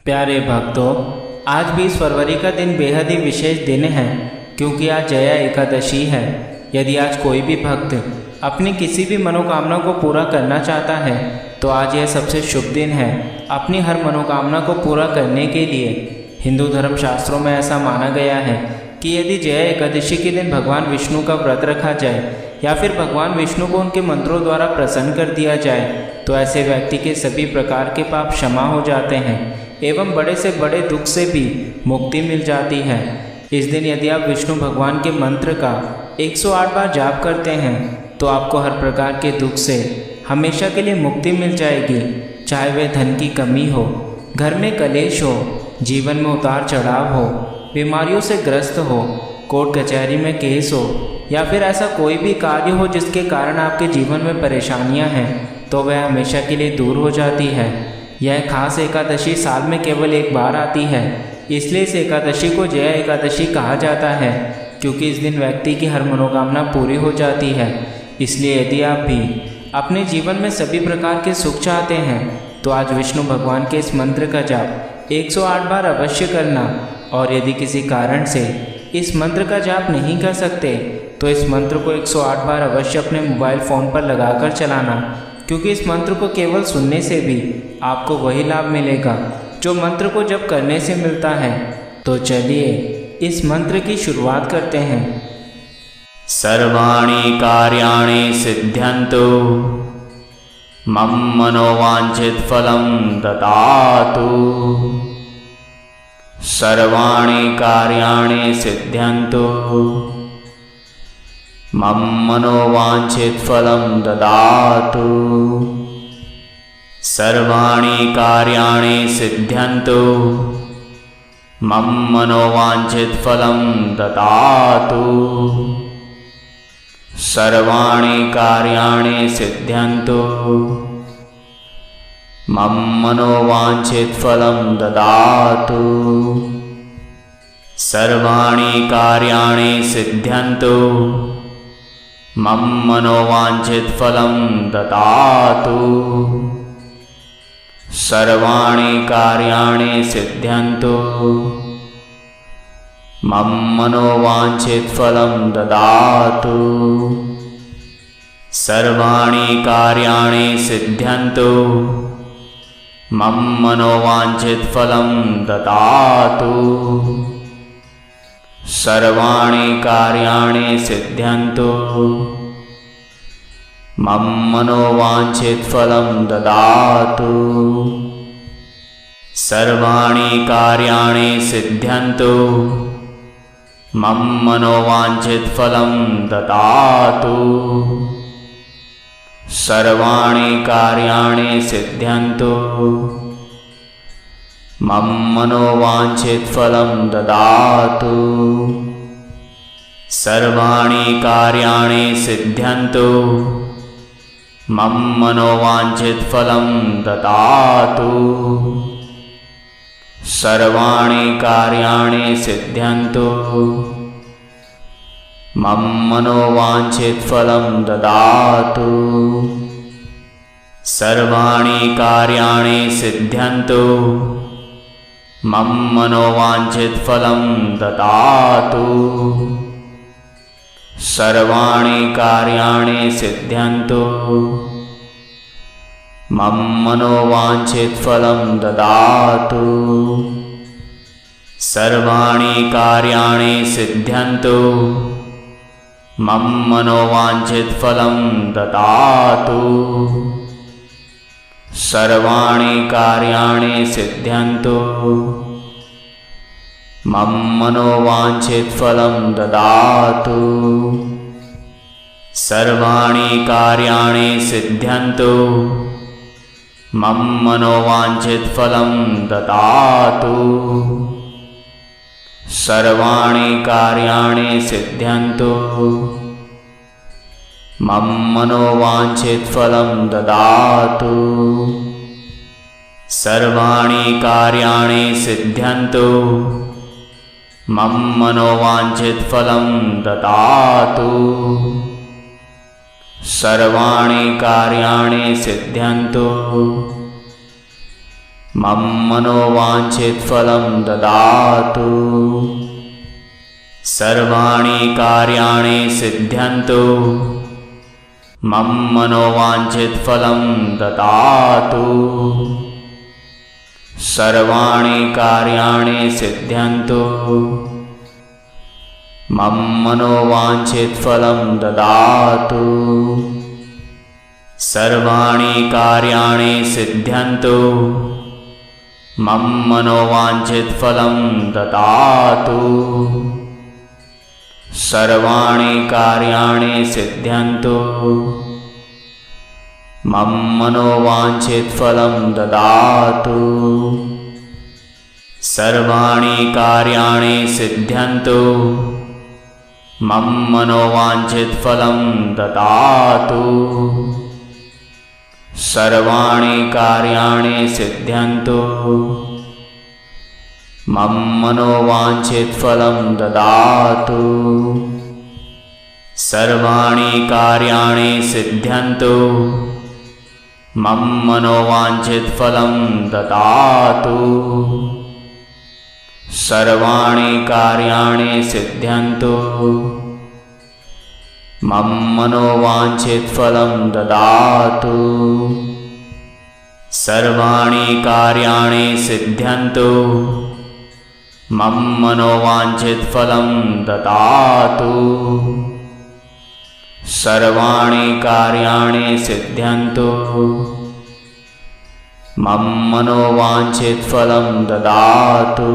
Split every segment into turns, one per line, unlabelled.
प्यारे भक्तों, आज 20 फरवरी का दिन बेहद ही विशेष दिन है क्योंकि आज जया एकादशी है। यदि आज कोई भी भक्त अपनी किसी भी मनोकामना को पूरा करना चाहता है तो आज यह सबसे शुभ दिन है अपनी हर मनोकामना को पूरा करने के लिए। हिंदू धर्म शास्त्रों में ऐसा माना गया है कि यदि जया एकादशी के दिन भगवान विष्णु का व्रत रखा जाए या फिर भगवान विष्णु को उनके मंत्रों द्वारा प्रसन्न कर दिया जाए तो ऐसे व्यक्ति के सभी प्रकार के पाप क्षमा हो जाते हैं एवं बड़े से बड़े दुख से भी मुक्ति मिल जाती है। इस दिन यदि आप विष्णु भगवान के मंत्र का 108 बार जाप करते हैं तो आपको हर प्रकार के दुख से हमेशा के लिए मुक्ति मिल जाएगी। चाहे वह धन की कमी हो, घर में कलेश हो, जीवन में उतार चढ़ाव हो, बीमारियों से ग्रस्त हो, कोर्ट कचहरी में केस हो या फिर ऐसा कोई भी कार्य हो जिसके कारण आपके जीवन में परेशानियां हैं तो वह हमेशा के लिए दूर हो जाती है। यह खास एकादशी साल में केवल एक बार आती है, इसलिए इस एकादशी को जया एकादशी कहा जाता है क्योंकि इस दिन व्यक्ति की हर मनोकामना पूरी हो जाती है। इसलिए यदि आप भी अपने जीवन में सभी प्रकार के सुख चाहते हैं तो आज विष्णु भगवान के इस मंत्र का जाप 108 बार अवश्य करना। और यदि किसी कारण से इस मंत्र का जाप नहीं कर सकते तो इस मंत्र को 108 बार अवश्य अपने मोबाइल फ़ोन पर लगाकर चलाना, क्योंकि इस मंत्र को केवल सुनने से भी आपको वही लाभ मिलेगा जो मंत्र को जप करने से मिलता है। तो चलिए इस मंत्र की शुरुआत करते हैं।
सर्वाणि कार्याणि सिद्ध्यन्तु मम मनोवांछित फलं ददातु। सर्वाणि कार्याणि सिद्ध्यन्तु मम मनोवांछित फलं ददातु। सर्वाणि कार्याणि सिद्ध्यन्तु मम मनोवांछित फलं ददातु। सर्वाणि कार्याणि सिद्ध्यन्तु मम मनोवांछित फलं ददातु। सर्वाणि कार्याणि सिद्ध्यन्तु मम मनोवांछित फलं ददातु। सर्वाणि कार्याणि सिद्ध्यन्तु मम मनोवांछित फलं ददातु। सर्वाणि कार्याणि सिद्ध्यन्तु मम मनोवांछित फलं ददातु। सर्वाणि कार्याणि सिद्ध्यन्तु मम मनोवांछित फलं ददातु। सर्वाणि कार्याणि सिद्ध्यन्तु मम मनोवांछित फलं ददातु। सर्वाणि कार्याणि सिद्ध्यन्तु मम मनोवांछित फलं ददातु। सर्वाणि कार्याणि सिद्ध्यन्तु मम मनोवांछित फलं ददातु। सर्वाणि कार्याणि सिद्ध्यन्तु मम मनोवांछित फलं ददातु। सर्वाणि कार्याणि सिद्ध्यन्तु मम मनोवांछित फलं ददातु। सर्वाणि कार्याणि सिद्ध्यन्तु मम मनोवांछित फलं ददातु। सर्वाणि कार्याणि सिद्ध्यन्तु मम मनोवांछित फलं ददातु। सर्वाणि कार्याणि सिद्ध्यन्तु मम मनोवांछित फलं ददातु। सर्वाणि कार्याणि सिद्ध्यन्तु मम मनोवांछित फलं ददातु। सर्वाणि कार्याणि सिद्ध्यन्तु मम मनोवांछित फलं ददातु। सर्वाणि कार्याणि सिद्ध्यन्तु मम मनोवांछित फलं ददातु। सर्वाणि कार्याणि सिद्ध्यन्तु मम मनोवाञ्छितफलं ददातु। सर्वाणि कार्याणि सिद्ध्यन्तु मम मनोवाञ्छितफलं ददातु। सर्वाणि कार्याणि सिद्ध्यन्तु मम मनोवाञ्छितफलं ददातु। सर्वाणि कार्याणि सिद्ध्यन्तु मम मनोवाञ्छितफलं ददातु। सर्वाणि कार्याणि सिद्ध्यन्तु मम मनोवाञ्छितफलं ददातु। सर्वाणि कार्याणि सिद्ध्यन्तु मम मनोवाञ्छितफलं ददातु। सर्वाणि कार्याणि सिद्ध्यन्तु मम मनोवाञ्छितफलं ददातु। सर्वाणि कार्याणि सिद्ध्यन्तु मम मनोवाञ्छितफलं ददातु। सर्वाणि कार्याणि सिद्ध्यन्तु मम मनोवाञ्छितफलं ददातु। सर्वाणि कार्याणि सिद्ध्यन्तु मम मनोवाञ्छितफलं ददातु। सर्वाणि कार्याणि सिद्ध्यन्तु मम मनोवाञ्छितफलं ददातु।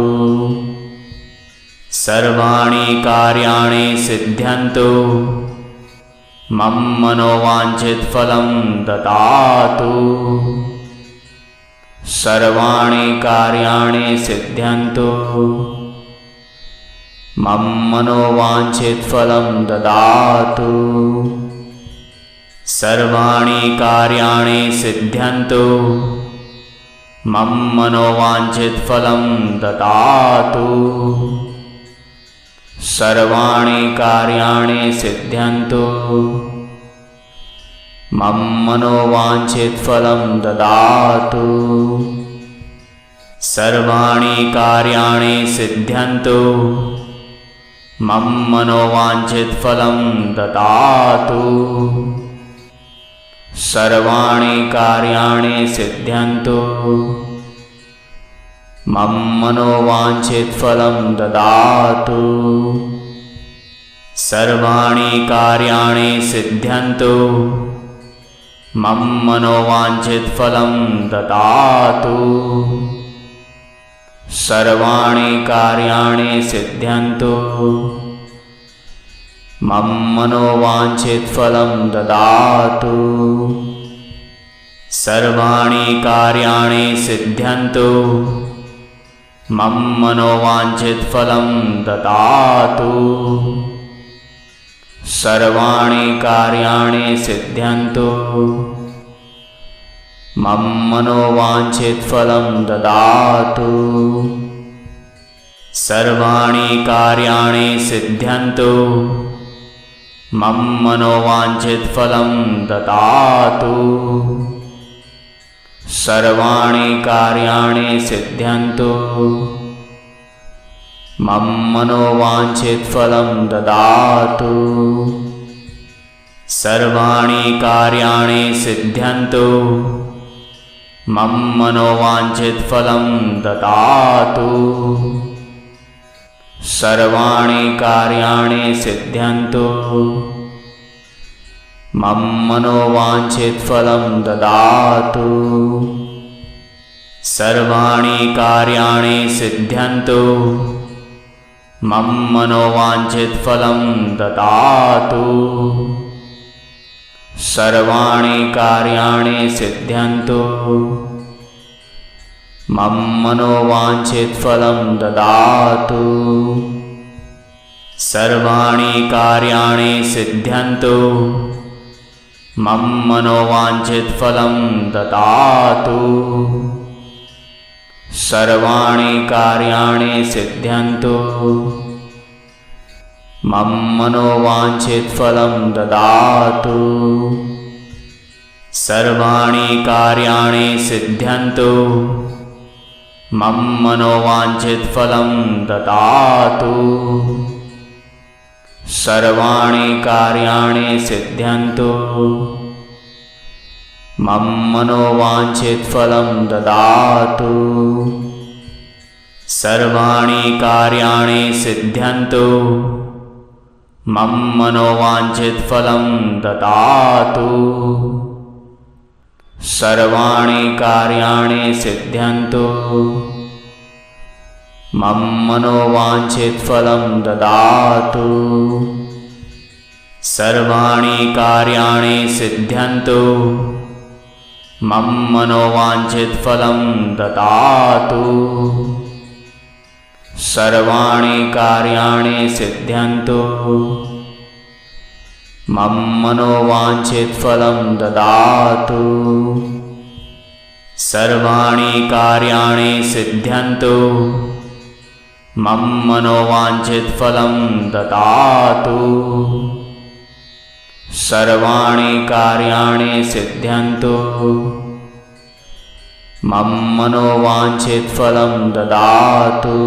सर्वाणि कार्याणि सिद्ध्यन्तु मम मनोवाञ्छितफलं ददातु। सर्वाणि कार्याणि सिद्ध्यन्तु मम मनोवाञ्छितफलं ददातु। सर्वाणि कार्याणि सिद्ध्यन्तु मम मनोवाञ्छितफलं ददातु। सर्वाणि कार्याणि सिद्ध्यन्तु मम मनोवाञ्छितफलं ददातु। सर्वाणि कार्याणि सिद्ध्यन्तु मम मनोवाञ्छितफलं ददातु। सर्वाणि कार्याणि सिद्ध्यन्तु मम मनोवाञ्छितफलं ददातु। सर्वाणि कार्याणि सिद्ध्यन्तु मम मनोवाञ्छितफलं ददातु। सर्वाणि कार्याणि सिद्ध्यन्तु मम मनोवाञ्छितफलं ददातु। सर्वाणि कार्याणि सिद्ध्यन्तु मम मनोवाञ्छितफलं ददातु। सर्वाणि कार्याणि सिद्ध्यन्तु मम मनोवाञ्छितफलं ददातु। सर्वाणि कार्याणि सिद्ध्यन्तु मम मनोवाञ्छितफलं ददातु। सर्वाणि कार्याणि सिद्ध्यन्तु मम मनोवाञ्छितफलं ददातु। सर्वाणि कार्याणि सिद्ध्यन्तु मम मनोवाञ्छितफलं ददातु। सर्वाणि कार्याणि सिद्ध्यन्तु मम मनोवाञ्छितफलं ददातु। सर्वाणि कार्याणि सिद्ध्यन्तु मम मनोवाञ्छितफलं ददातु। सर्वाणि कार्याणि सिद्ध्यन्तु मम मनोवाञ्छितफलं ददातु। सर्वाणि कार्याणि सिद्ध्यन्तु मम मनोवाञ्छितफलं ददातु। सर्वाणि कार्याणि सिद्ध्यन्तु मम मनोवाञ्छितफलं ददातु। सर्वाणि कार्याणि सिद्ध्यन्तु मम मनोवाञ्छितफलं ददातु। सर्वाणि कार्याणि सिद्ध्यन्तु। मम मनोवाञ्छितफलं ददातु। सर्वाणि कार्याणि सिद्ध्यन्तु। मम मनोवाञ्छितफलं ददातु। सर्वाणि कार्याणि सिद्ध्यन्तु। मम मनोवाञ्छितफलं ददातु। सर्वाणि कार्याणि सिद्ध्यन्तु। मम मनोवाञ्छितफलं ददातु। सर्वाणि कार्याणि सिद्ध्यन्तु। मम मनोवाञ्छितफलं ददातु। सर्वाणि कार्याणि सिद्ध्यन्तु। मम मनोवाञ्छितफलं ददातु। सर्वाणि कार्याणि सिद्ध्यन्तु। मम मनोवाञ्छितफलं ददातु।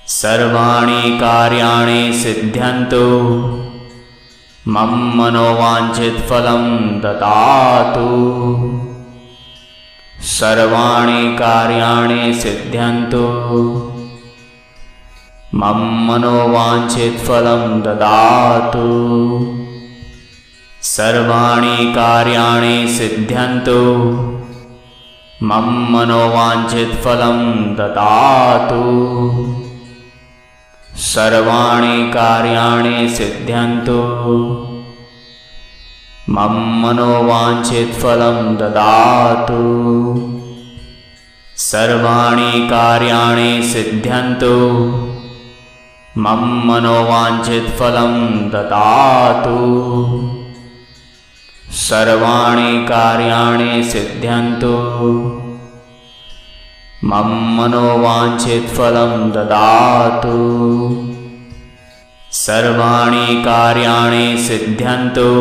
सर्वाणि कार्याणि सिद्ध्यन्तु। मम मनोवाञ्छितफलं ददातु। सर्वाणि कार्याणि सिद्ध्यन्तु। मम मनोवाञ्छितफलं ददातु। सर्वाणि कार्याणि सिद्ध्यन्तु। मम मनोवाञ्छितफलं ददातु। सर्वाणि कार्याणि सिद्ध्यन्तु। मम मनोवाञ्छितफलं ददातु। सर्वाणि कार्याणि सिद्ध्यन्तु। मम मनोवाञ्छितफलं ददातु। सर्वाणि कार्याणि सिद्ध्यन्तु। मम मनोवाञ्छितफलं ददातु। सर्वाणि कार्याणि सिद्ध्यन्तु।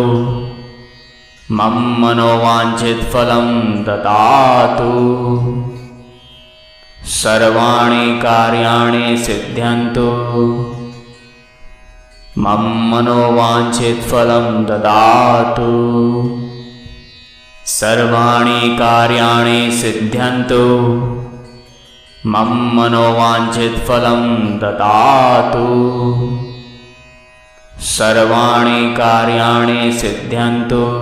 मम मनोवाञ्छितफलं ददातु। सर्वाणि कार्याणि सिद्ध्यन्तु। मम मनोवाञ्छितफलं ददातु। सर्वाणि कार्याणि सिद्ध्यन्तु। मम मनोवाञ्छितफलं ददातु। सर्वाणि कार्याणि सिद्ध्यन्तु।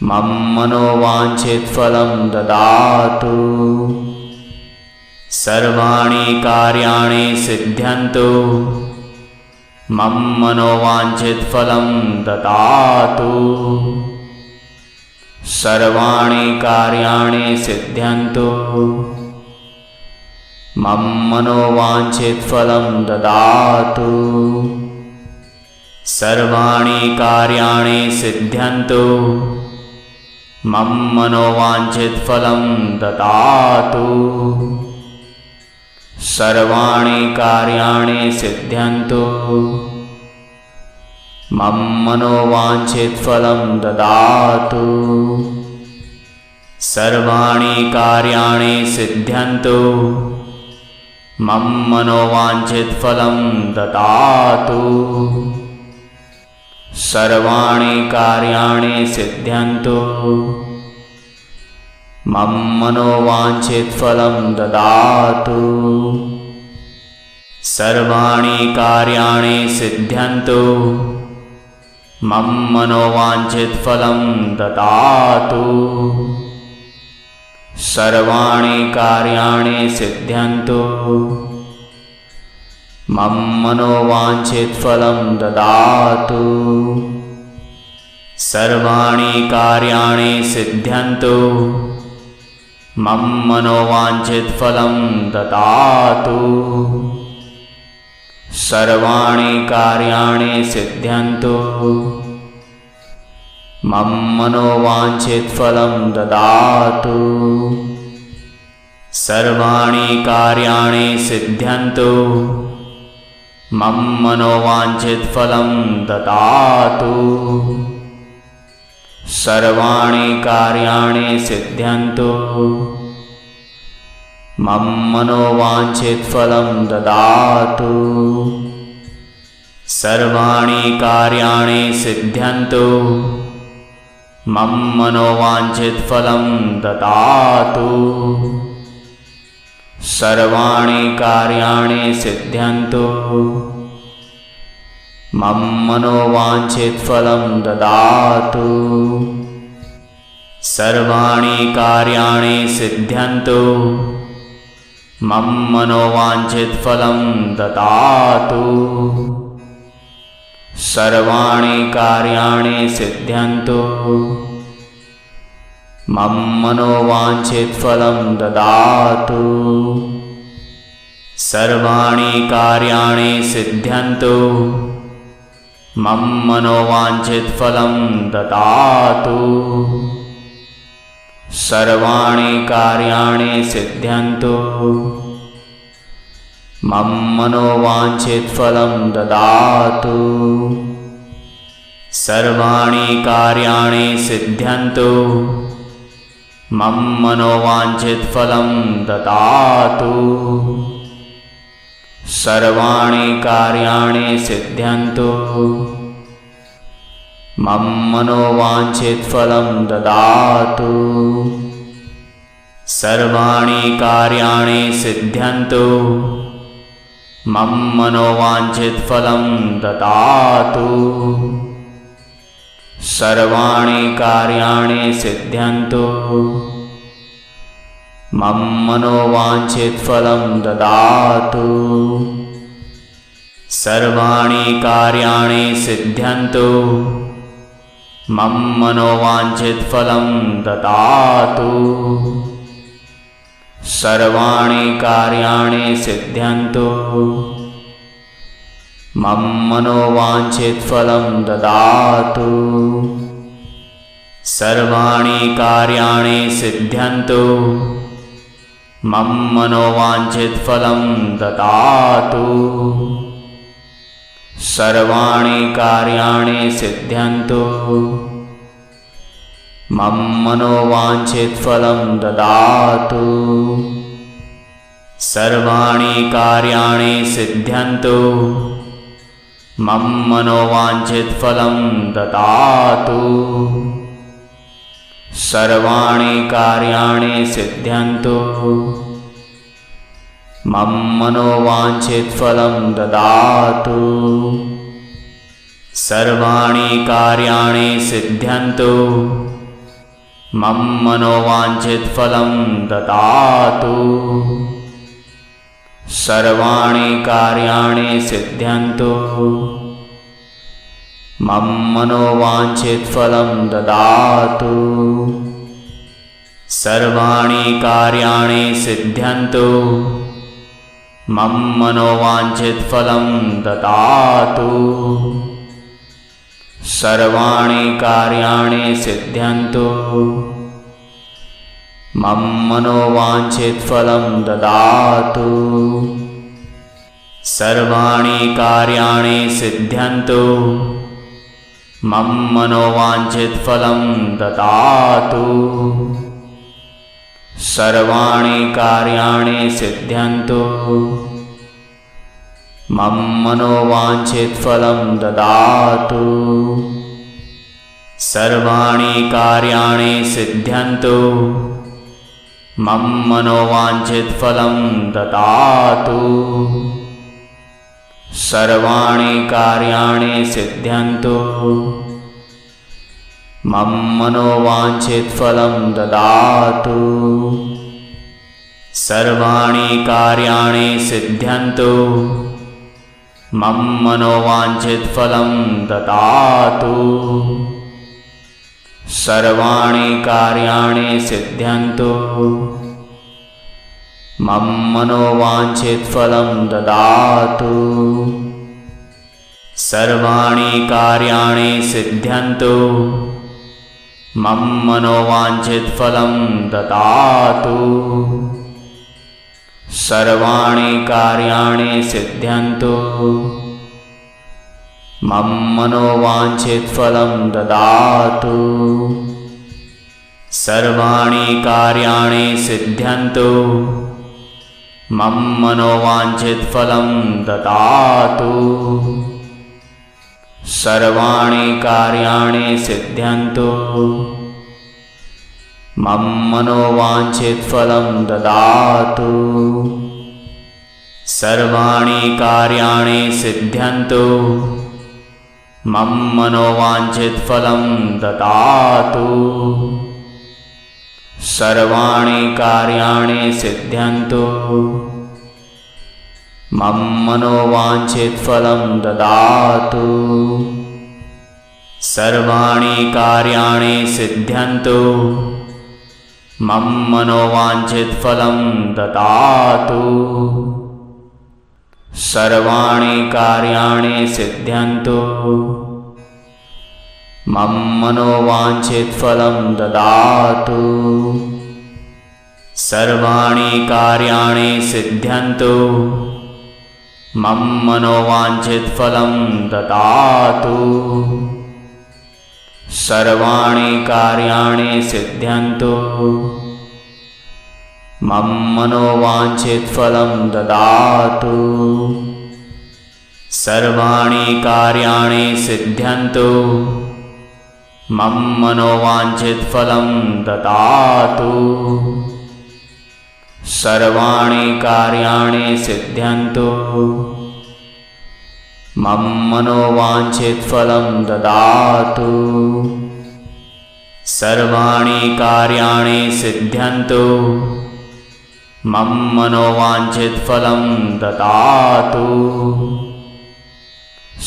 मम मनोवाञ्छितफलं ददातु। सर्वाणि कार्याणि सिद्ध्यन्तु। मम मनोवाञ्छितफलं ददातु। सर्वाणि कार्याणि सिद्ध्यन्तु। मम मनोवाञ्छितफलं ददातु। सर्वाणि कार्याणि सिद्ध्यन्तु। मम मनोवाञ्छितफलं ददातु। सर्वाणि कार्याणि सिद्ध्यन्तु। मम मनोवाञ्छितफलं ददातु। सर्वाणि कार्याणि सिद्ध्यन्तु। मम मनोवाञ्छितफलं ददातु। सर्वाणि कार्याणि सिद्ध्यन्तु। मम मनोवाञ्छितफलं ददातु। सर्वाणि कार्याणि सिद्ध्यन्तु। मम मनोवाञ्छितफलं ददातु। सर्वाणि कार्याणि सिद्ध्यन्तु। मम मनोवाञ्छितफलं ददातु। सर्वाणि कार्याणि सिद्ध्यन्तु। मम मनोवाञ्छितफलं ददातु। सर्वाणि कार्याणि सिद्ध्यन्तु। मम मनोवाञ्छितफलं ददातु। सर्वाणि कार्याणि सिद्ध्यन्तु। मम मनोवाञ्छितफलं ददातु। सर्वाणि कार्याणि सिद्ध्यन्तु मम मनोवाञ्छितफलं ददातु सर्वाणि कार्याणि सिद्ध्यन्तु मम मनोवाञ्छितफलं ददातु सर्वाणि कार्याणि सिद्ध्यन्तु मम मनोवाञ्छितफलं ददातु सर्वाणि कार्याणि सिद्ध्यन्तु मम मनोवाञ्छितफलं ददातु सर्वाणि कार्याणि सिद्ध्यन्तु मम मनोवाञ्छितफलं ददातु सर्वाणि कार्याणि सिद्ध्यन्तु मम मनोवाञ्छितफलं ददातु सर्वाणि कार्याणि सिद्ध्यन्तु मम मनोवाञ्छितफलं ददातु सर्वाणि कार्याणि सिद्ध्यन्तु मम मनोवाञ्छितफलं ददातु सर्वाणि कार्याणि सिद्ध्यन्तु मम मनोवाञ्छितफलं ददातु सर्वाणि कार्याणि सिद्ध्यन्तु मम मनोवाञ्छितफलं ददातु सर्वाणि कार्याणि सिद्ध्यन्तु मम मनोवाञ्छितफलं ददातु सर्वाणि कार्याणि सिद्ध्यन्तु मम मनोवाञ्छितफलं ददातु सर्वाणि कार्याणि सिद्ध्यन्तु मम मनोवाञ्छितफलं ददातु सर्वाणि कार्याणि सिद्ध्यन्तु मम मनोवाञ्छितफलं ददातु सर्वाणि कार्याणि सिद्ध्यन्तु मम मनोवाञ्छितफलं ददातु सर्वाणि कार्याणि सिद्ध्यन्तु मम मनोवाञ्छितफलं ददातु सर्वाणि कार्याणि सिद्ध्यन्तु मम मनोवाञ्छितफलं ददातु सर्वाणि कार्याणि सिद्ध्यन्तु मम मनोवाञ्छितफलं ददातु सर्वाणि कार्याणि सिद्ध्यन्तु मम मनोवाञ्छितफलं ददातु सर्वाणि कार्याणि सिद्ध्यन्तु मम मनोवाञ्छितफलं ददातु सर्वाणि कार्याणि सिद्ध्यन्तु मम मनोवाञ्छितफलं ददातु सर्वाणि कार्याणि सिद्ध्यन्तु मम मनोवाञ्छितफलं ददातु सर्वाणि कार्याणि सिद्ध्यन्तु मम मनोवाञ्छितफलं ददातु सर्वाणि कार्याणि सिद्ध्यन्तु मम मनोवाञ्छितफलं ददातु सर्वाणि कार्याणि सिद्ध्यन्तु मम मनोवाञ्छितफलं ददातु सर्वाणि कार्याणि सिद्ध्यन्तु मम मनोवाञ्छितफलं ददातु सर्वाणि कार्याणि सिद्ध्यन्तु मम मनोवाञ्छितफलं ददातु सर्वाणि कार्याणि सिद्ध्यन्तु मम मनोवाञ्छितफलं ददातु सर्वाणि कार्याणि सिद्ध्यन्तु मम मनोवाञ्छितफलं ददातु। सर्वाणि कार्याणि सिद्ध्यन्तु मम मनोवाञ्छितफलं ददातु। सर्वाणि कार्याणि सिद्ध्यन्तु मम मनोवाञ्छितफलं ददातु। सर्वाणि कार्याणि सिद्ध्यन्तु मम मनोवाञ्छितफलं ददातु। सर्वाणि कार्याणि सिद्ध्यन्तु मम मनोवाञ्छितफलं ददातु। सर्वाणि कार्याणि सिद्ध्यन्तु मम मनोवाञ्छितफलं ददातु। सर्वाणि कार्याणि सिद्ध्यन्तु मम मनोवाञ्छितफलं ददातु। सर्वाणि कार्याणि सिद्ध्यन्तु मम मनोवाञ्छितफलं ददातु। सर्वाणि कार्याणि सिद्ध्यन्तु मम मनोवाञ्छितफलं ददातु। सर्वाणि कार्याणि सिद्ध्यन्तु मम मनोवाञ्छितफलं ददातु। सर्वाणि कार्याणि सिद्ध्यन्तु मम मनोवाञ्छितफलं ददातु। सर्वाणि कार्याणि सिद्ध्यन्तु मम मनोवाञ्छितफलं ददातु।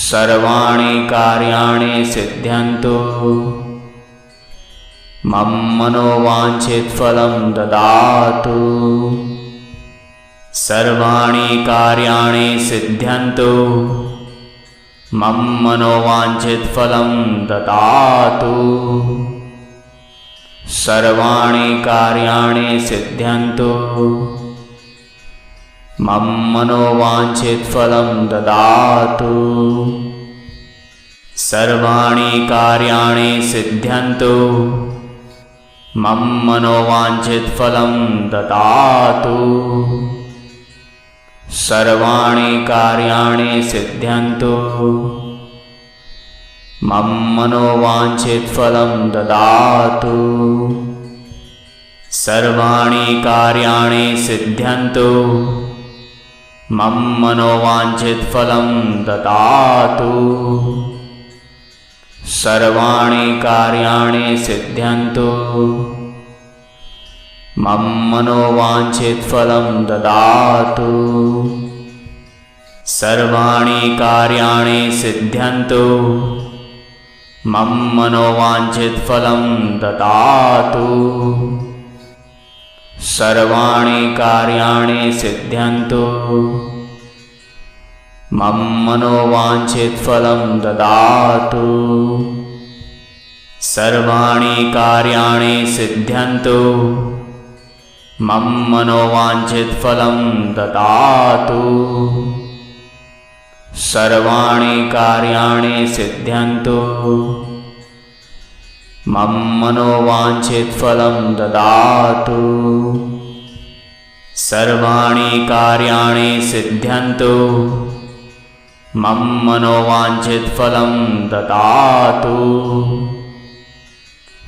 सर्वाणि कार्याणि सिद्ध्यन्तु मम मनोवाञ्छितफलं ददातु। सर्वाणि कार्याणि सिद्ध्यन्तु मम मनोवाञ्छितफलं ददातु। सर्वाणि कार्याणि सिद्ध्यन्तु मम मनोवाञ्छितफलं ददातु। सर्वाणि कार्याणि सिद्ध्यन्तु मम मनोवाञ्छितफलं ददातु। सर्वाणि कार्याणि सिद्ध्यन्तु मम मनोवाञ्छितफलं ददातु। सर्वाणि कार्याणि सिद्ध्यन्तु मम मनोवाञ्छितफलं ददातु। सर्वाणि कार्याणि सिद्ध्यन्तु मम मनोवाञ्छितफलं ददातु। सर्वाणि कार्याणि सिद्ध्यन्तु मम मनोवाञ्छितफलं ददातु। सर्वाणि कार्याणि सिद्ध्यन्तु मम मनोवाञ्छितफलं ददातु। सर्वाणि कार्याणि सिद्ध्यन्तु मम मनोवाञ्छितफलं ददातु। सर्वाणि कार्याणि सिद्ध्यन्तु मम मनोवाञ्छितफलं ददातु। सर्वाणि कार्याणि सिद्ध्यन्तु मम मनोवाञ्छितफलं ददातु।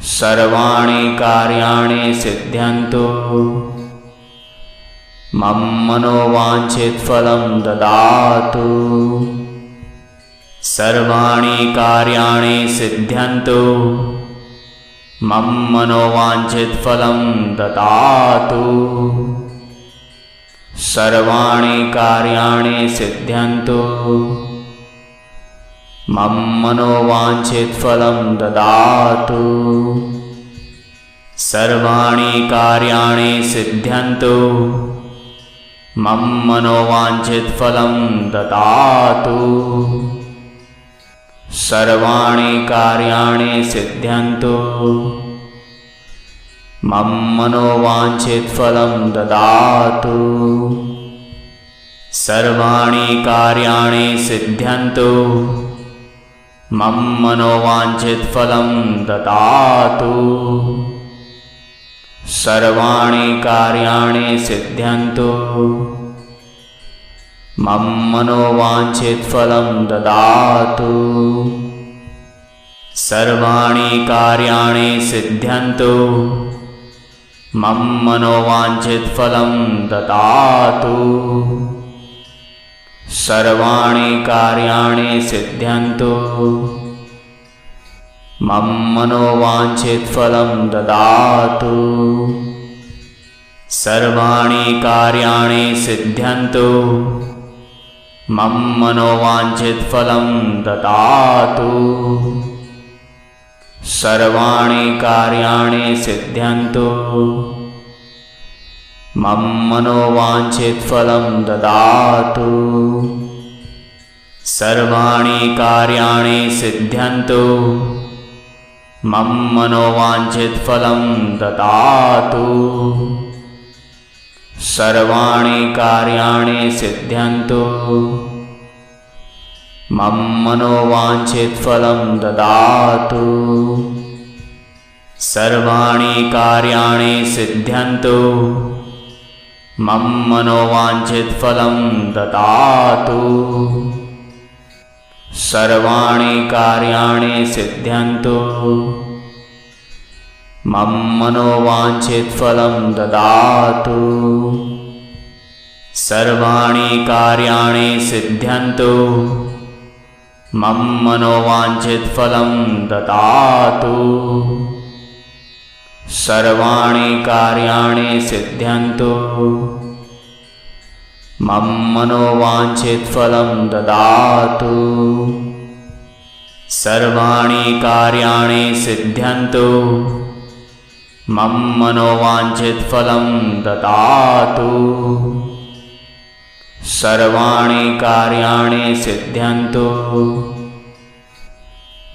सर्वाणि कार्याणि सिद्ध्यन्तु मम मनोवाञ्छितफलं ददातु। सर्वाणि कार्याणि सिद्ध्यन्तु मम मनोवाञ्छितफलं ददातु। सर्वाणि कार्याणि सिद्ध्यन्तु मम मनोवाञ्छितफलं ददातु। सर्वाणि कार्याणि सिद्ध्यन्तु मम मनोवाञ्छितफलं ददातु। सर्वाणि कार्याणि सिद्ध्यन्तु मम मनोवाञ्छितफलं ददातु। सर्वाणि कार्याणि सिद्ध्यन्तु मम मनोवाञ्छितफलं ददातु। सर्वाणि कार्याणि सिद्ध्यन्तु। मम मनोवाञ्छितफलं ददातु। सर्वाणि कार्याणि सिद्ध्यन्तु। मम मनोवाञ्छितफलं ददातु। सर्वाणि कार्याणि सिद्ध्यन्तु। मम मनोवाञ्छितफलं ददातु। सर्वाणि कार्याणि सिद्ध्यन्तु। मम मनोवाञ्छितफलं ददातु। सर्वाणि कार्याणि सिद्ध्यन्तु। मम मनोवाञ्छितफलं ददातु। सर्वाणि कार्याणि सिद्ध्यन्तु। मम मनोवाञ्छितफलं ददातु। सर्वाणि कार्याणि सिद्ध्यन्तु। मम मनोवाञ्छितफलं ददातु। सर्वाणि कार्याणि सिद्ध्यन्तु। मम मनोवाञ्छितफलं ददातु। सर्वाणि कार्याणि सिद्ध्यन्तु। मम मनोवाञ्छितफलं ददातु। सर्वाणि कार्याणि सिद्ध्यन्तु। मम मनोवाञ्छितफलं ददातु। सर्वाणि कार्याणि सिद्ध्यन्तु। मम मनोवाञ्छितफलं ददातु। सर्वाणि कार्याणि सिद्ध्यन्तु। मम मनोवाञ्छितफलं ददातु। सर्वाणि कार्याणि सिद्ध्यन्तु।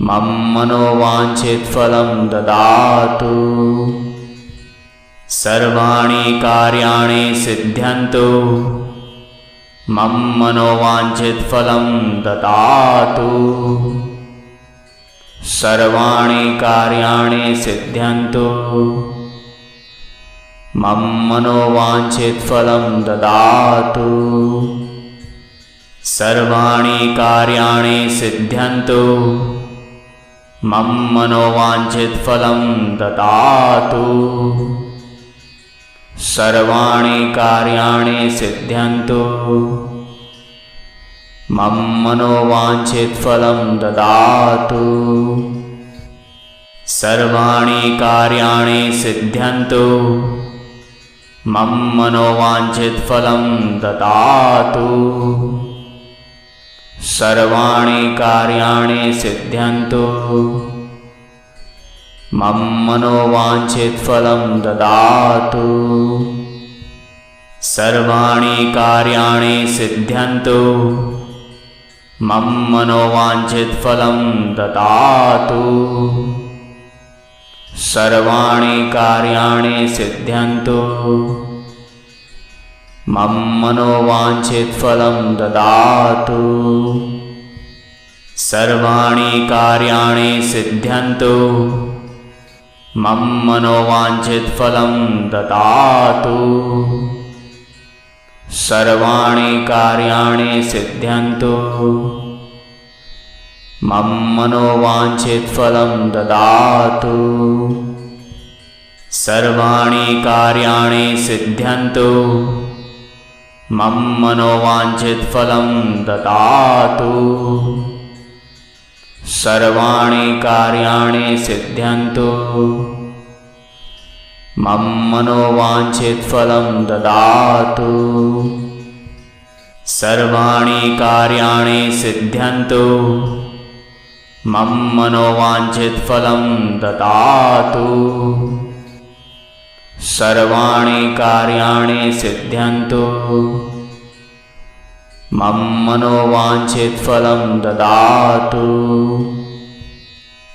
मम मनोवाञ्छितफलं ददातु। सर्वाणि कार्याणि सिद्ध्यन्तु। मम मनोवाञ्छितफलं ददातु। सर्वाणि कार्याणि सिद्ध्यन्तु। मम मनोवाञ्छितफलं ददातु। सर्वाणि कार्याणि सिद्ध्यन्तु। मम मनोवाञ्छितफलं ददातु। सर्वाणि कार्याणि सिद्ध्यन्तु। मम मनोवाञ्छितफलं ददातु। सर्वाणि कार्याणि सिद्ध्यन्तु। मम मनोवाञ्छितफलं ददातु। सर्वाणि कार्याणि सिद्ध्यन्तु। मम मनोवाञ्छितफलं ददातु। सर्वाणि कार्याणि सिद्ध्यन्तु। मम मनोवाञ्छितफलं ददातु। सर्वाणि कार्याणि सिद्ध्यन्तु। मम मनोवाञ्छितफलं ददातु। सर्वाणि कार्याणि सिद्ध्यन्तु। मम मनोवाञ्छितफलं ददातु। सर्वाणि कार्याणि सिद्ध्यन्तु। मम मनोवाञ्छितफलं ददातु। सर्वाणि कार्याणि सिद्ध्यन्तु। मम मनोवाञ्छितफलं ददातु। सर्वाणि कार्याणि सिद्ध्यन्तु। मम मनोवाञ्छितफलं ददातु। सर्वाणि कार्याणि सिद्ध्यन्तु। मम मनोवाञ्छितफलं ददातु। सर्वाणि कार्याणि सिद्ध्यन्तु। मम मनोवाञ्छितफलं ददातु।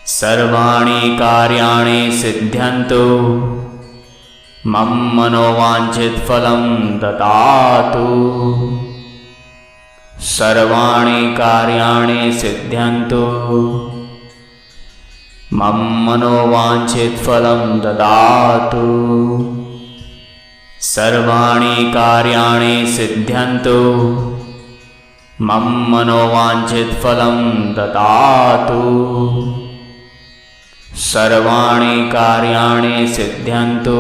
सर्वाणि कार्याणि सिद्ध्यन्तु। मम मनोवाञ्छितफलं ददातु। सर्वाणि कार्याणि सिद्ध्यन्तु मम मनोवाञ्छितफलं ददातु सर्वाणि कार्याणि सिद्ध्यन्तु मम मनोवाञ्छितफलं ददातु सर्वाणि कार्याणि सिद्ध्यन्तु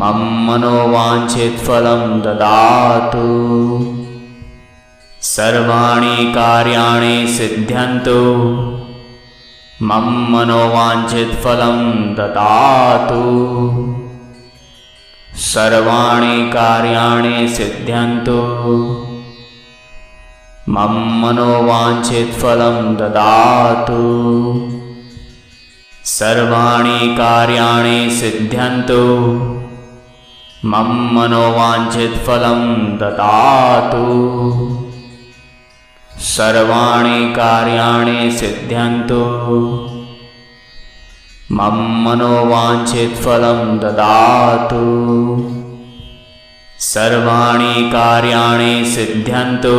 मम मनोवाञ्छितफलं ददातु सर्वाणि कार्याणि सिद्ध्यन्तु मम मनोवाञ्छितफलं ददातु सर्वाणि कार्याणि सिद्ध्यन्तु मम मनोवाञ्छितफलं ददातु सर्वाणि कार्याणि सिद्ध्यन्तु मम मनोवाञ्छितफलं ददातु सर्वाणि कार्याणि सिद्ध्यन्तु मम मनोवाञ्छितफलं ददातु सर्वाणि कार्याणि सिद्ध्यन्तु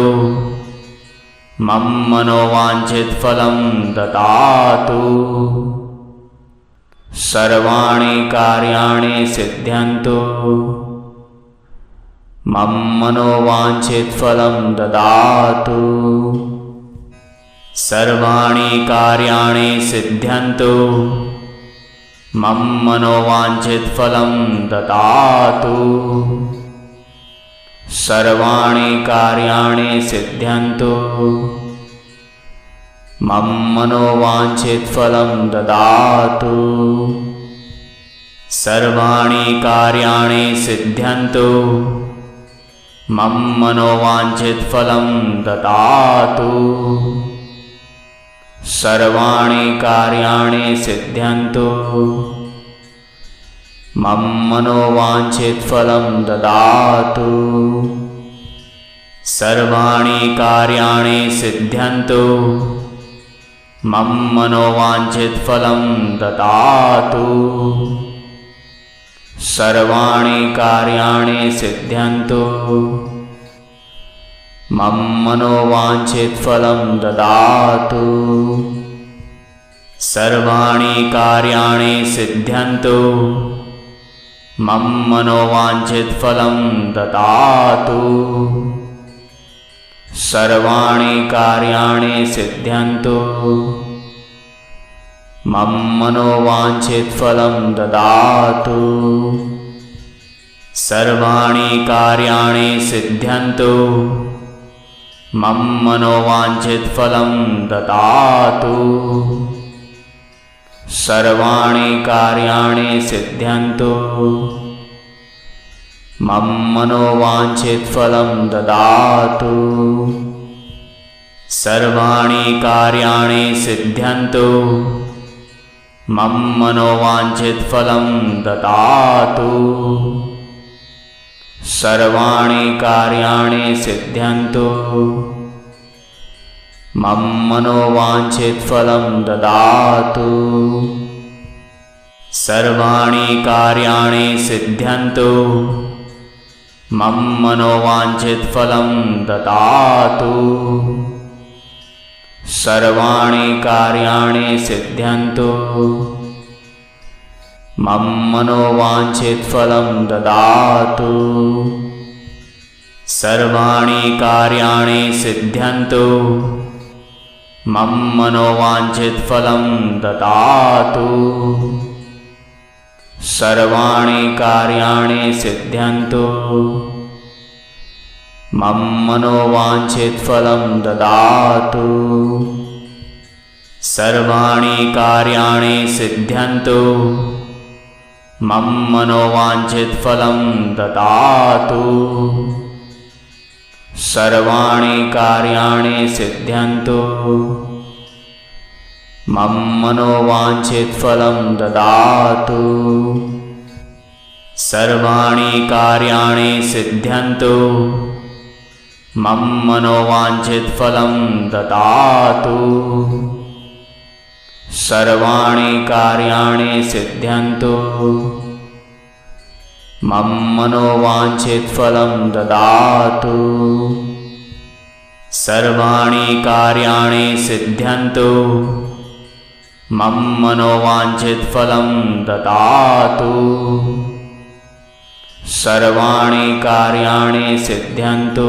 मम मनोवाञ्छितफलं ददातु सर्वाणि कार्याणि सिद्ध्यन्तु मम मनोवाञ्छितफलं ददातु सर्वाणि कार्याणि सिद्ध्यन्तु मम मनोवाञ्छितफलं ददातु सर्वाणि कार्याणि सिद्ध्यन्तु मम मनोवाञ्छितफलं ददातु सर्वाणि कार्याणि सिद्ध्यन्तु मम मनोवाञ्छितफलं ददातु सर्वाणि कार्याणि सिद्ध्यन्तु मम मनोवाञ्छितफलं ददातु सर्वाणि कार्याणि सिद्ध्यन्तु मम मनोवाञ्छितफलं ददातु सर्वाणि कार्याणि सिद्ध्यन्तु मम मनोवाञ्छितफलं ददातु सर्वाणि कार्याणि सिद्ध्यन्तु मम मनोवाञ्छितफलं ददातु सर्वाणि कार्याणि सिद्ध्यन्तु मम मनोवाञ्छितफलं ददातु सर्वाणि कार्याणि सिद्ध्यन्तु मम मनोवाञ्छितफलं ददातु सर्वाणि कार्याणि सिद्ध्यन्तु मम मनोवाञ्छितफलं ददातु सर्वाणि कार्याणि सिद्ध्यन्तु मम मनोवाञ्छितफलं ददातु सर्वाणि कार्याणि सिद्ध्यन्तु मम मनोवाञ्छितफलं ददातु सर्वाणि कार्याणि सिद्ध्यन्तु मम मनोवाञ्छितफलं ददातु सर्वाणि कार्याणि सिद्ध्यन्तु मम मनोवाञ्छितफलं ददातु सर्वाणि कार्याणि सिद्ध्यन्तु मम मनोवाञ्छितफलं ददातु सर्वाणि कार्याणि सिद्ध्यन्तु मम मनोवाञ्छितफलं ददातु सर्वाणि कार्याणि सिद्ध्यन्तु मम मनोवाञ्छितफलं ददातु सर्वाणि कार्याणि सिद्ध्यन्तु मम मनोवाञ्छितफलं ददातु सर्वाणि कार्याणि सिद्ध्यन्तु मम मनोवाञ्छितफलं ददातु सर्वाणि कार्याणि सिद्ध्यन्तु मम मनोवाञ्छितफलं ददातु सर्वाणि कार्याणि सिद्ध्यन्तु मम मनोवाञ्छितफलं ददातु सर्वाणि कार्याणि सिद्ध्यन्तु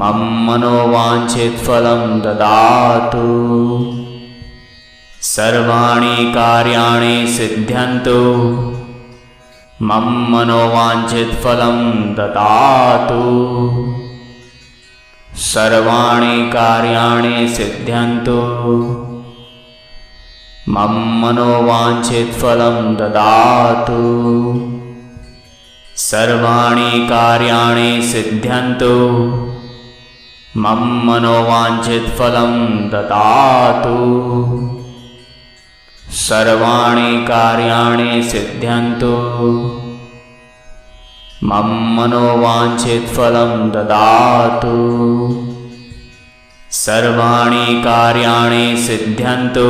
मम मनोवाञ्छितफलं ददातु सर्वाणि कार्याणि सिद्ध्यन्तु मम मनोवाञ्छितफलं ददातु सर्वाणि कार्याणि सिद्ध्यन्तु मम मनोवाञ्छितफलं ददातु सर्वाणि कार्याणि सिद्ध्यन्तु मम मनोवाञ्छितफलं ददातु सर्वाणि कार्याणि सिद्ध्यन्तु मम मनोवाञ्छितफलं ददातु सर्वाणि कार्याणि सिद्ध्यन्तु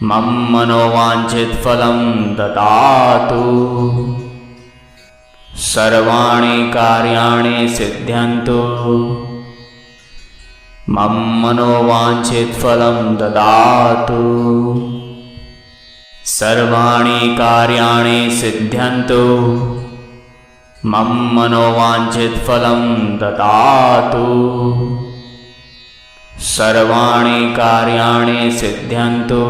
मम मनोवाञ्छितफलं ददातु सर्वाणि कार्याणि सिद्ध्यन्तु मम मनोवाञ्छितफलं ददातु सर्वाणि कार्याणि सिद्ध्यन्तु मम मनोवाञ्छितफलं ददातु सर्वाणि कार्याणि सिद्ध्यन्तु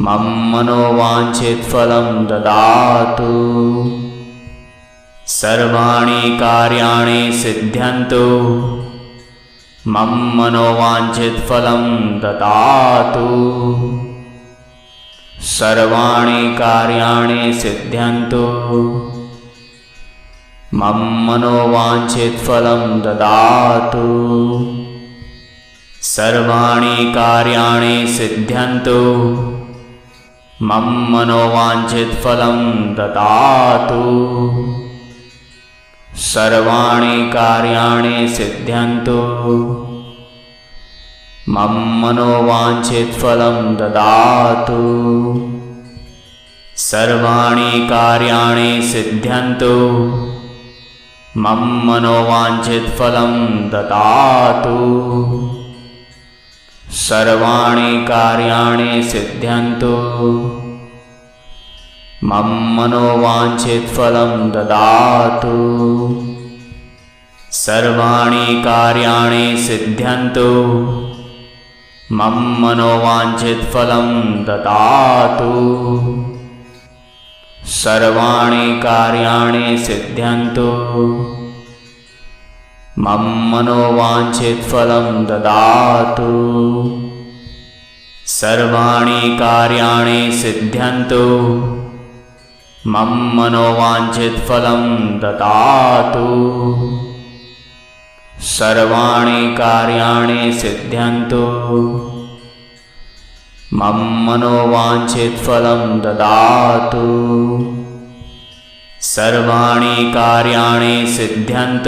मम मनोवाञ्छितफलं ददातु सर्वाणि कार्याणि सिद्ध्यन्तु मम मनोवाञ्छितफलं ददातु सर्वाणि कार्याणि सिद्ध्यन्तु मम मनोवाञ्छितफलं ददातु सर्वाणि कार्याणि सिद्ध्यन्तु मम मनोवाञ्छितफलं ददातु सर्वाणि कार्याणि सिद्ध्यन्तु मम मनोवाञ्छितफलं ददातु सर्वाणि कार्याणि सिद्ध्यन्तु मम मनोवाञ्छितफलं ददातु सर्वाणि कार्याणि सिद्ध्यन्तु मम मनोवाञ्छितफलं ददातु सर्वाणि कार्याणि सिद्ध्यन्तु मम मनोवाञ्छितफलं ददातु सर्वाणि कार्याणि सिद्ध्यन्तु मम मनोवाञ्छितफलं ददातु सर्वाणि कार्याणि सिद्ध्यन्तु मम मनोवाञ्छितफलं ददातु सर्वाणि कार्याणि सिद्ध्यन्तु मम मनोवाञ्छितफलं ददातु सर्वाणि कार्याणि सिद्ध्यन्तु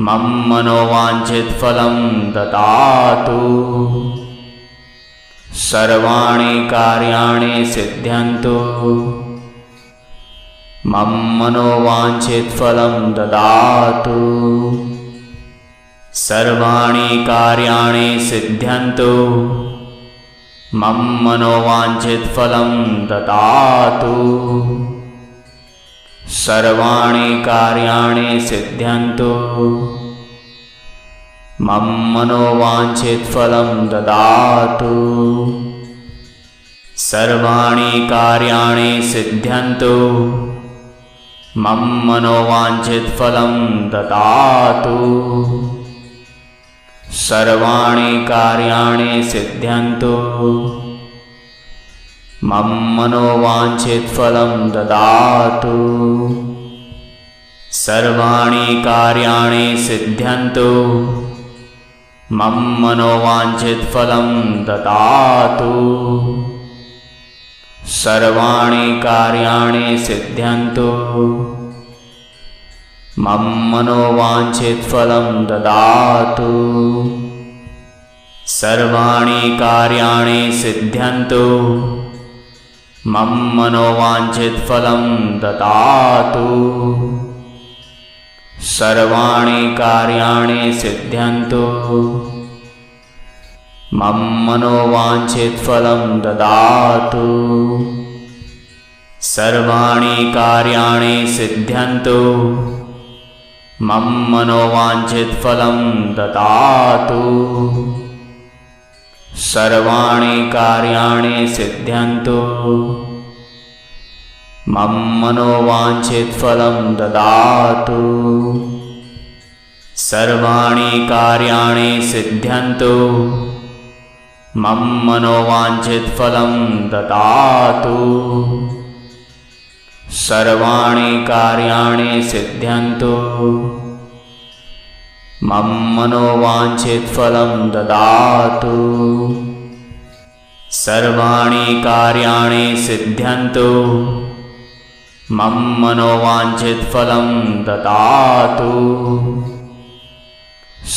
मम मनोवाञ्छितफलं ददातु सर्वाणि कार्याणि सिद्ध्यन्तु मम मनोवाञ्छितफलं ददातु सर्वाणि कार्याणि सिद्ध्यन्तु मम मनोवाञ्छितफलं ददातु सर्वाणि कार्याणि सिद्ध्यन्तु मम मनोवाञ्छितफलं ददातु सर्वाणि कार्याणि सिद्ध्यन्तु मम मनोवाञ्छितफलं ददातु सर्वाणि कार्याणि सिद्ध्यन्तु मम मनोवाञ्छितफलं ददातु सर्वाणि कार्याणि सिद्ध्यन्तु मम मनोवाञ्छितफलं ददातु सर्वाणि कार्याणि सिद्ध्यन्तु मम मनोवाञ्छितफलं ददातु सर्वाणि कार्याणि सिद्ध्यन्तु मम मनोवाञ्छितफलं ददातु सर्वाणि कार्याणि सिद्ध्यन्तु मम मनोवाञ्छितफलं ददातु सर्वाणि कार्याणि सिद्ध्यन्तु मम मनोवाञ्छितफलं ददातु सर्वाणि कार्याणि सिद्ध्यन्तु मम मनोवाञ्छितफलं ददातु सर्वाणि कार्याणि सिद्ध्यन्तु मम मनोवाञ्छितफलं ददातु सर्वाणि कार्याणि सिद्ध्यन्तु मम मनोवाञ्छितफलं ददातु सर्वाणि कार्याणि सिद्ध्यन्तु मम मनोवाञ्छितफलं ददातु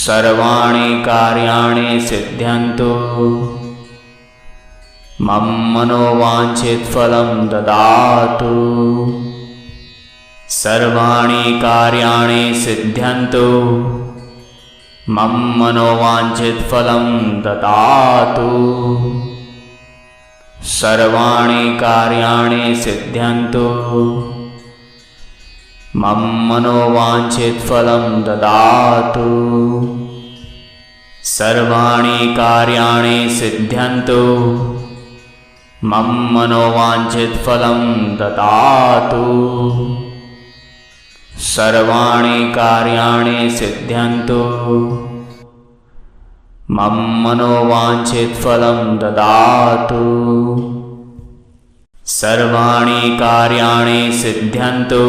सर्वाणि कार्याणि सिद्ध्यन्तु मम मनोवाञ्छितफलं ददातु सर्वाणि कार्याणि सिद्ध्यन्तु मम मनोवाञ्छितफलं ददातु सर्वाणि कार्याणि सिद्ध्यन्तु मम मनोवाञ्छितफलं ददातु सर्वाणि कार्याणि सिद्ध्यन्तु मम मनोवाञ्छितफलं ददातु सर्वाणि कार्याणि सिद्ध्यन्तु मम मनोवाञ्छितफलं ददातु सर्वाणि कार्याणि सिद्ध्यन्तु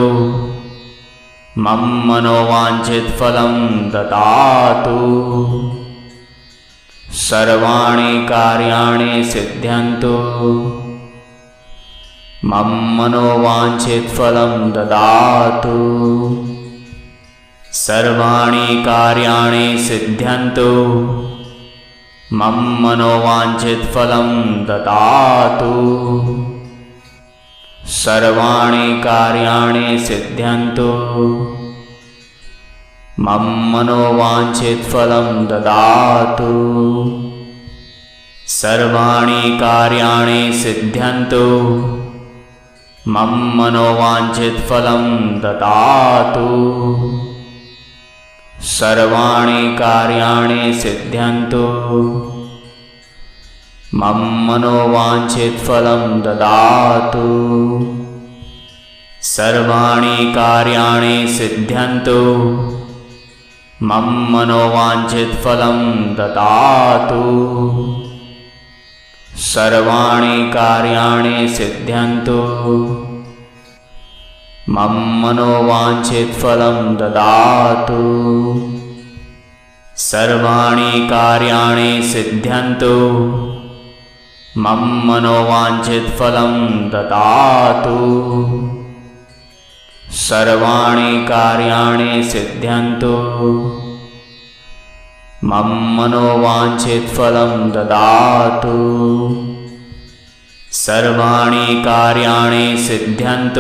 मम मनोवाञ्छितफलं ददातु सर्वाणि कार्याणि सिद्ध्यन्तु मम मनोवाञ्छितफलं ददातु सर्वाणि कार्याणि सिद्ध्यन्तु मम मनोवाञ्छितफलं ददातु सर्वाणि कार्याणि सिद्ध्यन्तु मम मनोवाञ्छितफलं ददातु सर्वाणि कार्याणि सिद्ध्यन्तु मम मनोवाञ्छितफलं ददातु सर्वाणि कार्याणि सिद्ध्यन्तु मम मनोवाञ्छितफलं ददातु सर्वाणि कार्याणि सिद्ध्यन्तु मम मनोवाञ्छितफलं ददातु सर्वाणि कार्याणि सिद्ध्यन्तु मम मनोवाञ्छितफलं ददातु सर्वाणि कार्याणि सिद्ध्यन्तु मम मनोवाञ्छितफलं ददातु सर्वाणि कार्याणि सिद्ध्यन्तु मम मनोवाञ्छितफलं ददातु सर्वाणि कार्याणि सिद्ध्यन्तु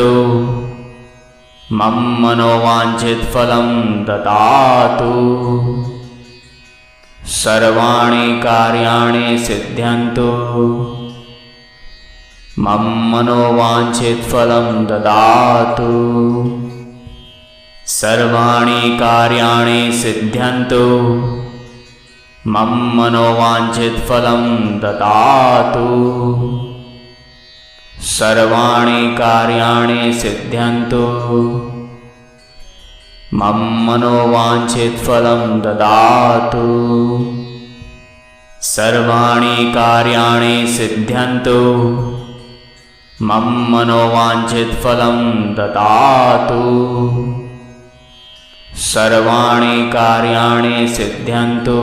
मम मनोवाञ्छितफलं ददातु सर्वाणि कार्याणि सिद्ध्यन्तु मम मनोवाञ्छितफलं ददातु सर्वाणि कार्याणि सिद्ध्यन्तु मम मनोवाञ्छितफलं ददातु सर्वाणि कार्याणि सिद्ध्यन्तु मम मनोवाञ्छितफलं ददातु सर्वाणि कार्याणि सिद्ध्यन्तु मम मनोवाञ्छितफलं ददातु सर्वाणि कार्याणि सिद्ध्यन्तु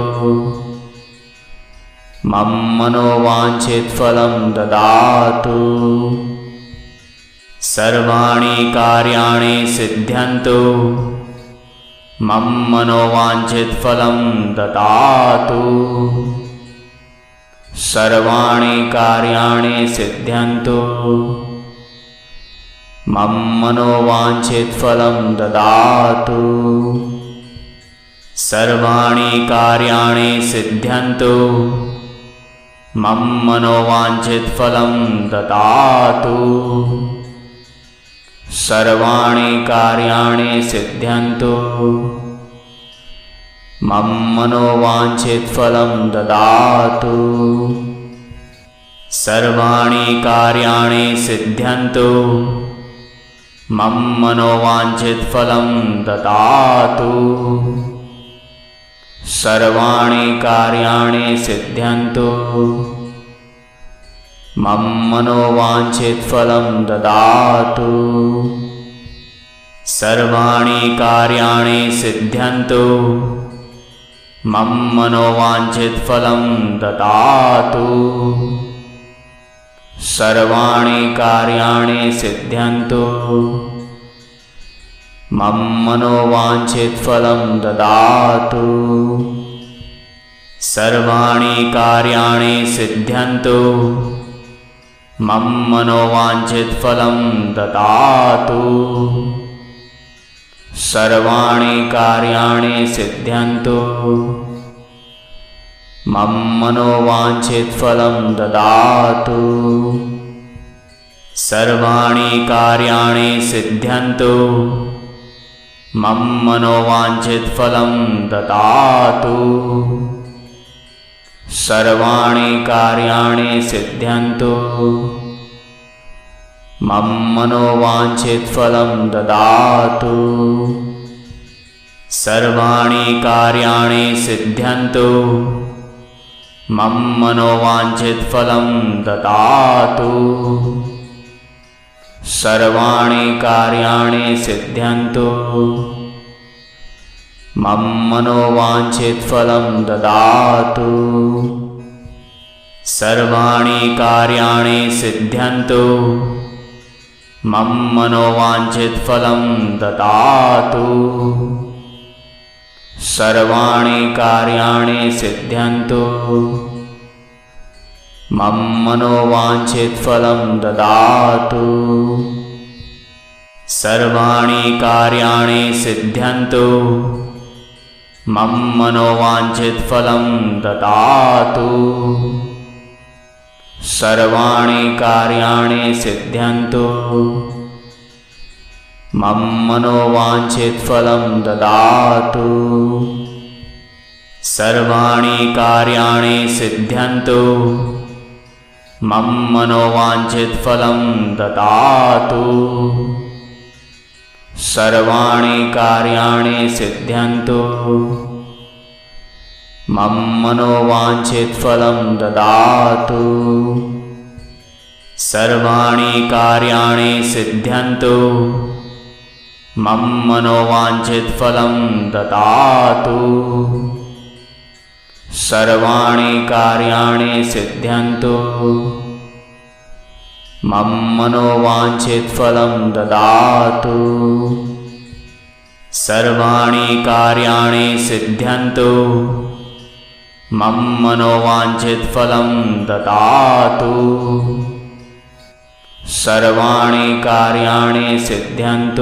मम मनोवाञ्छितफलं ददातु सर्वाणि कार्याणि सिद्ध्यन्तु मम मनोवाञ्छितफलं ददातु सर्वाणि कार्याणि सिद्ध्यन्तु मम मनोवाञ्छितफलं ददातु। सर्वाणि कार्याणि सिद्ध्यन्तु मम मनोवाञ्छितफलं ददातु। सर्वाणि कार्याणि सिद्ध्यन्तु मम मनोवाञ्छितफलं ददातु। सर्वाणि कार्याणि सिद्ध्यन्तु मम मनोवाञ्छितफलं ददातु। सर्वाणि कार्याणि सिद्ध्यन्तु मम मनोवाञ्छितफलं ददातु। सर्वाणि कार्याणि सिद्ध्यन्तु मम मनोवाञ्छितफलं ददातु। सर्वाणि कार्याणि सिद्ध्यन्तु मम मनोवाञ्छितफलं ददातु। सर्वाणि कार्याणि सिद्ध्यन्तु मम मनोवाञ्छितफलं ददातु। सर्वाणि कार्याणि सिद्ध्यन्तु मम मनोवाञ्छितफलं ददातु। सर्वाणि कार्याणि सिद्ध्यन्तु मम मनोवाञ्छितफलं ददातु। सर्वाणि कार्याणि सिद्ध्यन्तु मम मनोवाञ्छितफलं ददातु। सर्वाणि कार्याणि सिद्ध्यन्तु मम मनोवाञ्छितफलं ददातु। सर्वाणि कार्याणि सिद्ध्यन्तु मम मनोवाञ्छितफलं ददातु। सर्वाणि कार्याणि सिद्ध्यन्तु मम मनोवाञ्छितफलं ददातु। सर्वाणि कार्याणि सिद्ध्यन्तु मम मनोवाञ्छितफलं ददातु। सर्वाणि कार्याणि सिद्ध्यन्तु मम मनोवाञ्छितफलं ददातु। सर्वाणि कार्याणि सिद्ध्यन्तु मम मनोवाञ्छितफलं ददातु। सर्वाणि कार्याणि सिद्ध्यन्तु मम मनोवाञ्छितफलं ददातु। सर्वाणि कार्याणि सिद्ध्यन्तु मम मनोवाञ्छितफलं ददातु। सर्वाणि कार्याणि सिद्ध्यन्तु मम मनोवाञ्छितफलं ददातु। सर्वाणि कार्याणि सिद्ध्यन्तु मम मनोवाञ्छितफलं ददातु। सर्वाणि कार्याणि सिद्ध्यन्तु मम मनोवाञ्छितफलं ददातु। सर्वाणि कार्याणि सिद्ध्यन्तु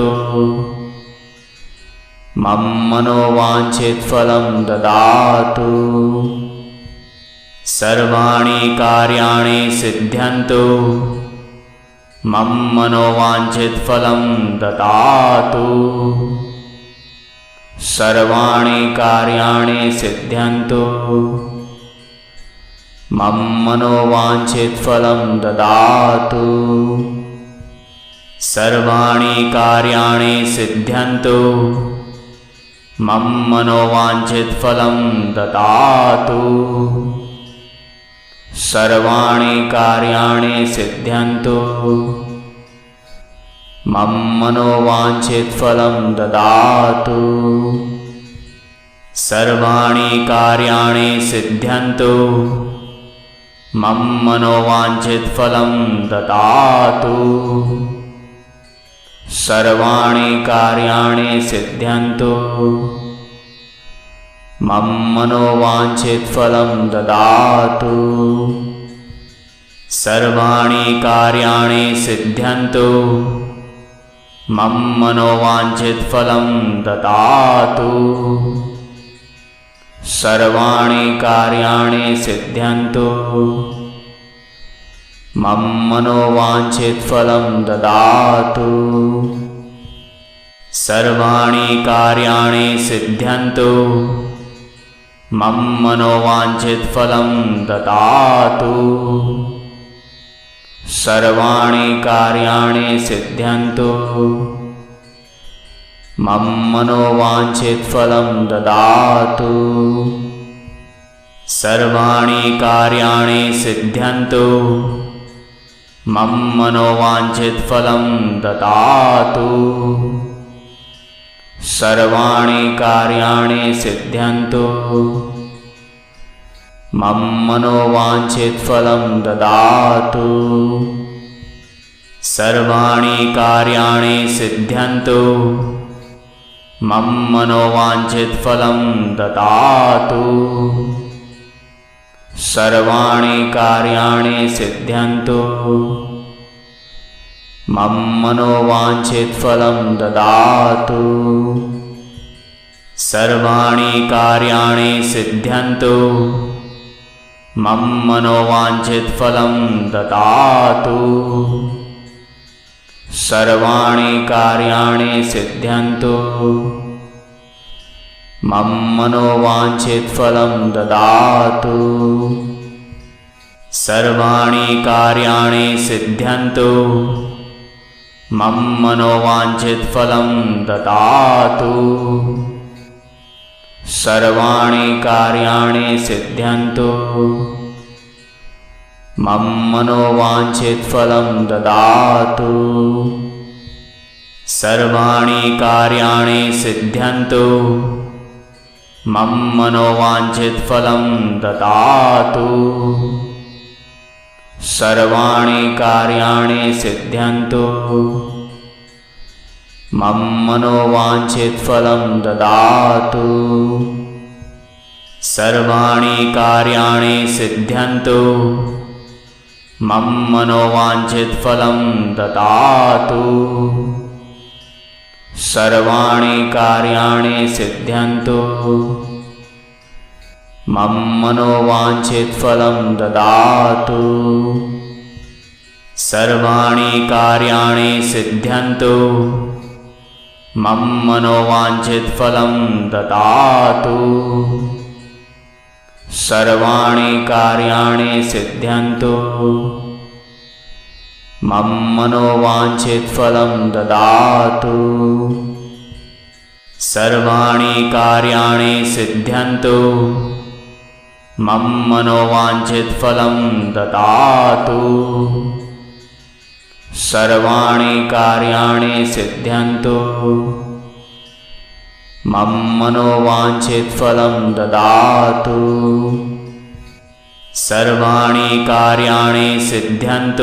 मम मनोवाञ्छितफलं ददातु। सर्वाणि कार्याणि सिद्ध्यन्तु मम मनोवाञ्छितफलं ददातु। सर्वाणि कार्याणि सिद्ध्यन्तु मम मनोवाञ्छितफलं ददातु। सर्वाणि कार्याणि सिद्ध्यन्तु मम मनोवाञ्छितफलं ददातु। सर्वाणि कार्याणि सिद्ध्यन्तु मम मनोवाञ्छितफलं ददातु। सर्वाणि कार्याणि सिद्ध्यन्तु मम मनोवाञ्छितफलं ददातु। सर्वाणि कार्याणि सिद्ध्यन्तु मम मनोवाञ्छितफलं ददातु। सर्वाणि कार्याणि सिद्ध्यन्तु मम मनोवाञ्छितफलं ददातु। सर्वाणि कार्याणि सिद्ध्यन्तु। मम मनोवाञ्छितफलं ददातु। सर्वाणि कार्याणि सिद्ध्यन्तु। मम मनोवाञ्छितफलं ददातु। सर्वाणि कार्याणि सिद्ध्यन्तु। मम मनोवाञ्छितफलं ददातु। सर्वाणि कार्याणि सिद्ध्यन्तु। मम मनोवाञ्छितफलं ददातु। सर्वाणि कार्याणि सिद्ध्यन्तु। मम मनोवाञ्छितफलं ददातु। सर्वाणि कार्याणि सिद्ध्यन्तु। मम मनोवाञ्छितफलं ददातु। सर्वाणि कार्याणि सिद्ध्यन्तु। मम मनोवाञ्छितफलं ददातु। सर्वाणि कार्याणि सिद्ध्यन्तु। मम मनोवाञ्छितफलं ददातु। सर्वाणि कार्याणि सिद्ध्यन्तु। मम मनोवाञ्छितफलं ददातु। सर्वाणि कार्याणि सिद्ध्यन्तु। मम मनोवाञ्छितफलं ददातु। सर्वाणि कार्याणि सिद्ध्यन्तु। मम मनोवाञ्छितफलं ददातु। सर्वाणि कार्याणि सिद्ध्यन्तु। मम मनोवाञ्छितफलं ददातु। सर्वाणि कार्याणि सिद्ध्यन्तु। मम मनोवाञ्छितफलं ददातु। सर्वाणि कार्याणि सिद्ध्यन्तु। मम मनोवाञ्छितफलं ददातु। सर्वाणि कार्याणि सिद्ध्यन्तु। मम मनोवाञ्छितफलं ददातु। सर्वाणि कार्याणि सिद्ध्यन्तु। मम मनोवाञ्छितफलं ददातु। सर्वाणि कार्याणि सिद्ध्यन्तु। मम मनोवाञ्छितफलं ददातु। सर्वाणि कार्याणि सिद्ध्यन्तु। मम मनोवाञ्छितफलं ददातु। सर्वाणि कार्याणि सिद्ध्यन्तु। मम मनोवाञ्छितफलं ददातु। सर्वाणि कार्याणि सिद्ध्यन्तु।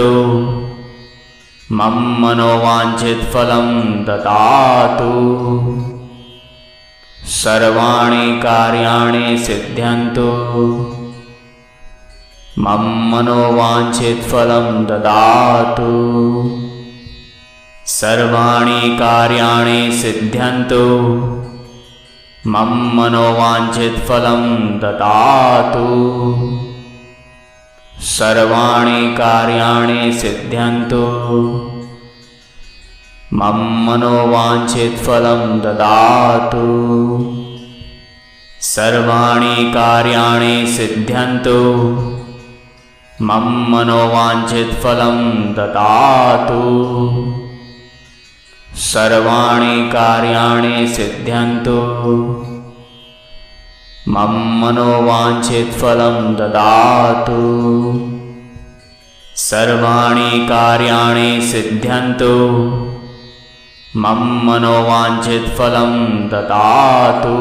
मम मनोवाञ्छितफलं ददातु। सर्वाणि कार्याणि सिद्ध्यन्तु। मम मनोवाञ्छितफलं ददातु। सर्वाणि कार्याणि सिद्ध्यन्तु। मम मनोवाञ्छितफलं ददातु। सर्वाणि कार्याणि सिद्ध्यन्तु। मम मनोवाञ्छितफलं ददातु। सर्वाणि कार्याणि सिद्ध्यन्तु। मम मनोवाञ्छितफलं ददातु। सर्वाणि कार्याणि सिद्ध्यन्तु। मम मनोवाञ्छितफलं ददातु। सर्वाणि कार्याणि सिद्ध्यन्तु। मम मनोवाञ्छितफलं ददातु।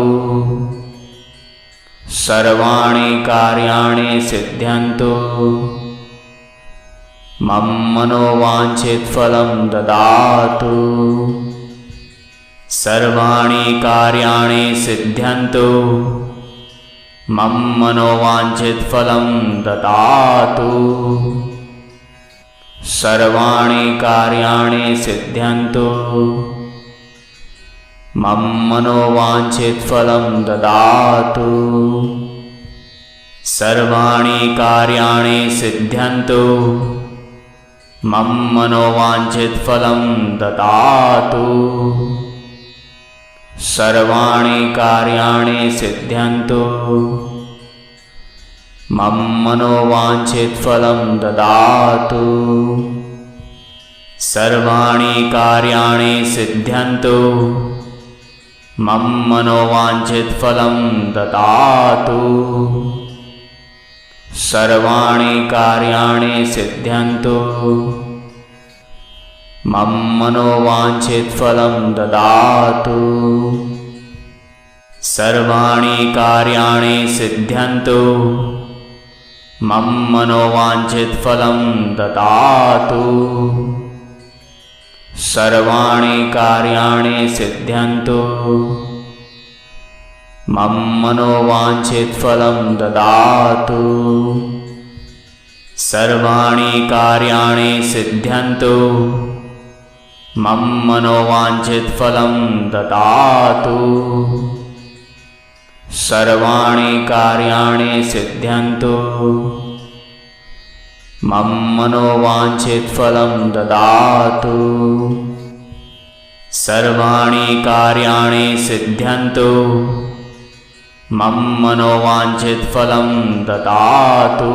सर्वाणि कार्याणि सिद्ध्यन्तु। मम मनोवाञ्छितफलं ददातु। सर्वाणि कार्याणि सिद्ध्यन्तु। मम मनोवाञ्छितफलं ददातु। सर्वाणि कार्याणि सिद्ध्यन्तु मम मनोवाञ्छितफलं ददातु सर्वाणि कार्याणि सिद्ध्यन्तु मम मनोवाञ्छितफलं ददातु सर्वाणि कार्याणि सिद्ध्यन्तु मम मनोवाञ्छितफलं ददातु सर्वाणि कार्याणि सिद्ध्यन्तु मम मनोवाञ्छितफलं ददातु सर्वाणि कार्याणि सिद्ध्यन्तु मम मनोवाञ्छितफलं ददातु सर्वाणि कार्याणि सिद्ध्यन्तु मम मनोवाञ्छितफलं ददातु सर्वाणि कार्याणि सिद्ध्यन्तु मम मनोवाञ्छितफलं ददातु सर्वाणि कार्याणि सिद्ध्यन्तु मम मनोवाञ्छितफलं ददातु सर्वाणि कार्याणि सिद्ध्यन्तु मम मनोवाञ्छितफलं ददातु सर्वाणि कार्याणि सिद्ध्यन्तु मम मनोवाञ्छितफलं ददातु